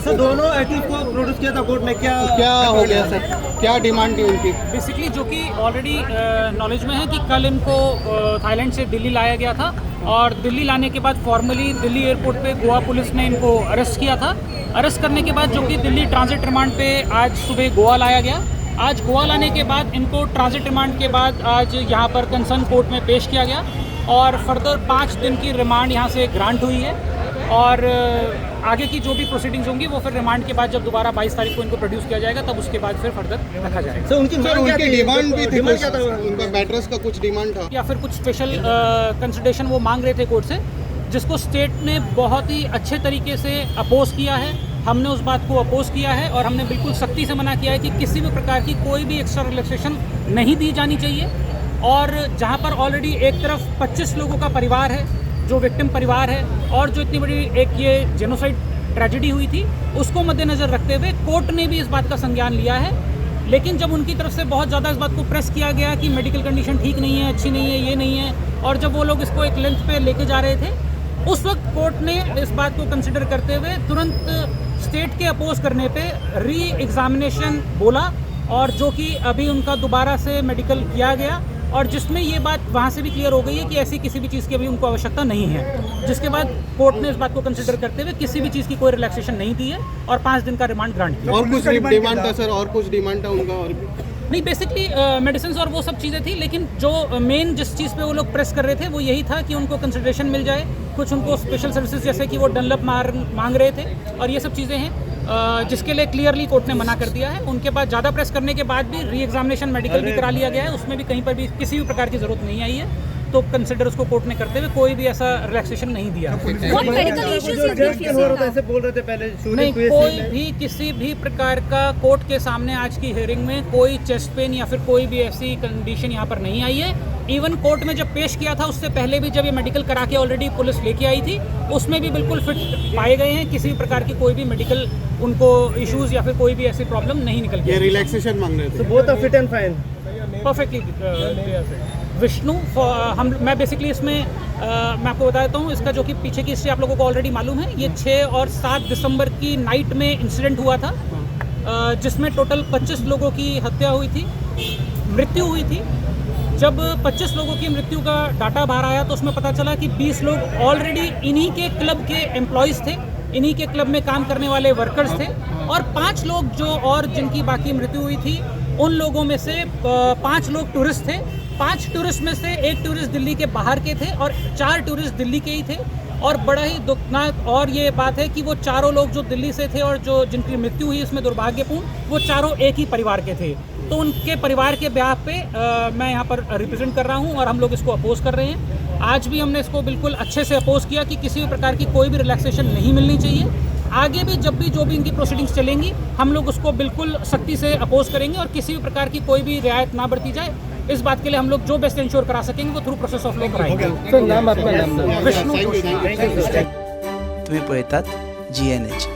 Sir दोनों accused को produce किया था कोर्ट ने, क्या हो गया सर, क्या डिमांड थी उनकी? बेसिकली जो कि ऑलरेडी नॉलेज में है कि कल इनको थाईलैंड से दिल्ली लाया गया था और दिल्ली लाने के बाद फॉर्मली दिल्ली एयरपोर्ट पे गोवा पुलिस ने इनको अरेस्ट किया था। अरेस्ट करने के बाद जो कि दिल्ली ट्रांजिट रिमांड पे आज सुबह गोवा लाया गया। आज गोवा लाने के बाद इनको ट्रांजिट रिमांड के बाद आज यहाँ पर कंसर्न कोर्ट में पेश किया गया और फर्दर 5 दिन की रिमांड यहाँ से ग्रांट हुई है और आगे की जो भी प्रोसीडिंग्स होंगी वो फिर रिमांड के बाद जब दोबारा 22 तारीख को इनको प्रोड्यूस किया जाएगा तब उसके बाद फिर फर्दर रखा जाएगा। सर उनकी डिमांड भी थी, डिमांड क्या था? उनका मैट्रेस का कुछ डिमांड था या फिर कुछ स्पेशल कंसिडरेशन वो मांग रहे थे कोर्ट से, जिसको स्टेट ने बहुत ही अच्छे तरीके से अपोज किया है। हमने उस बात को अपोज किया है और हमने बिल्कुल सख्ती से मना किया है कि किसी भी प्रकार की कोई भी एक्स्ट्रा रिलैक्सेशन नहीं दी जानी चाहिए। और जहाँ पर ऑलरेडी एक तरफ 25 लोगों का परिवार है जो विक्टिम परिवार है और जो इतनी बड़ी एक ये जेनोसाइड ट्रेजेडी हुई थी उसको मद्देनज़र रखते हुए कोर्ट ने भी इस बात का संज्ञान लिया है। लेकिन जब उनकी तरफ से बहुत ज़्यादा इस बात को प्रेस किया गया कि मेडिकल कंडीशन ठीक नहीं है, अच्छी नहीं है, ये नहीं है, और जब वो लोग इसको एक लेंथ पे लेके जा रहे थे उस वक्त कोर्ट ने इस बात को कंसिडर करते हुए तुरंत स्टेट के अपोज करने पे री एग्जामिनेशन बोला और जो कि अभी उनका दोबारा से मेडिकल किया गया और जिसमें ये बात वहाँ से भी क्लियर हो गई है कि ऐसी किसी भी चीज़ की अभी उनको आवश्यकता नहीं है, जिसके बाद कोर्ट ने इस बात को कंसिडर करते हुए किसी भी चीज़ की कोई रिलैक्सेशन नहीं दी है और 5 दिन का रिमांड ग्रांट किया। और कुछ डिमांड था सर, और कुछ डिमांड था उनका? और भी नहीं, बेसिकली मेडिसिन और वो सब चीज़ें थी, लेकिन जो मेन जिस चीज़ पे वो लोग प्रेस कर रहे थे वो यही था कि उनको कंसिडरेशन मिल जाए, कुछ उनको स्पेशल सर्विसेज जैसे कि वो डनलप मांग रहे थे और ये सब चीज़ें हैं जिसके लिए क्लियरली कोर्ट ने मना कर दिया है। उनके बाद ज़्यादा प्रेस करने के बाद भी री एग्जामिनेशन मेडिकल भी करा लिया गया है, उसमें भी कहीं पर भी किसी भी प्रकार की ज़रूरत नहीं आई है, तो कंसिडर उसको कोर्ट ने करते हुए कोई भी ऐसा रिलैक्सेशन नहीं दिया। नहीं, कोई भी किसी भी प्रकार का कोर्ट के सामने आज की हियरिंग में कोई चेस्ट पेन या फिर कोई भी ऐसी कंडीशन यहाँ पर नहीं आई है। इवन कोर्ट में जब पेश किया था उससे पहले भी जब ये मेडिकल करा के ऑलरेडी पुलिस लेके आई थी उसमें भी बिल्कुल फिट पाए गए हैं, किसी भी प्रकार की कोई भी मेडिकल उनको इश्यूज या फिर कोई भी ऐसी प्रॉब्लम नहीं निकल गई। ये रिलैक्सेशन मांग रहे थे। Both are fit and fine perfectly. Vishnu मैं बेसिकली इसमें मैं आपको बता देता हूँ इसका जो कि पीछे की हिस्ट्री आप लोगों को ऑलरेडी मालूम है। ये 6 और 7 दिसंबर की नाइट में इंसिडेंट हुआ था जिसमें टोटल 25 लोगों की हत्या हुई थी, मृत्यु हुई थी। जब 25 लोगों की मृत्यु का डाटा बाहर आया तो उसमें पता चला कि 20 लोग ऑलरेडी इन्हीं के क्लब के एम्प्लॉयज़ थे, इन्हीं के क्लब में काम करने वाले वर्कर्स थे और 5 लोग जो और जिनकी बाकी मृत्यु हुई थी उन लोगों में से 5 लोग टूरिस्ट थे। 5 टूरिस्ट में से 1 टूरिस्ट दिल्ली के बाहर के थे और 4 टूरिस्ट दिल्ली के ही थे। और बड़ा ही दुखनाक और ये बात है कि वो चारों लोग जो दिल्ली से थे और जो जिनकी मृत्यु हुई इसमें दुर्भाग्यपूर्ण वो चारों एक ही परिवार के थे। तो उनके परिवार के ब्याह पे मैं यहाँ पर रिप्रेजेंट कर रहा हूँ और हम लोग इसको अपोज कर रहे हैं। आज भी हमने इसको बिल्कुल अच्छे से अपोज किया कि किसी भी प्रकार की कोई भी रिलैक्सेशन नहीं मिलनी चाहिए। आगे भी जब भी जो भी इनकी प्रोसीडिंग्स चलेंगी हम लोग उसको बिल्कुल सख्ती से अपोज करेंगे और किसी भी प्रकार की कोई भी रियायत ना बरती जाए। इस बात के लिए हम लोग जो बेस्ट इंश्योर करा सकेंगे वो थ्रू प्रोसेस ऑफ लॉ कराएंगे। सर नाम आपका नाम विष्णु। तुम्ही पळतात GNH।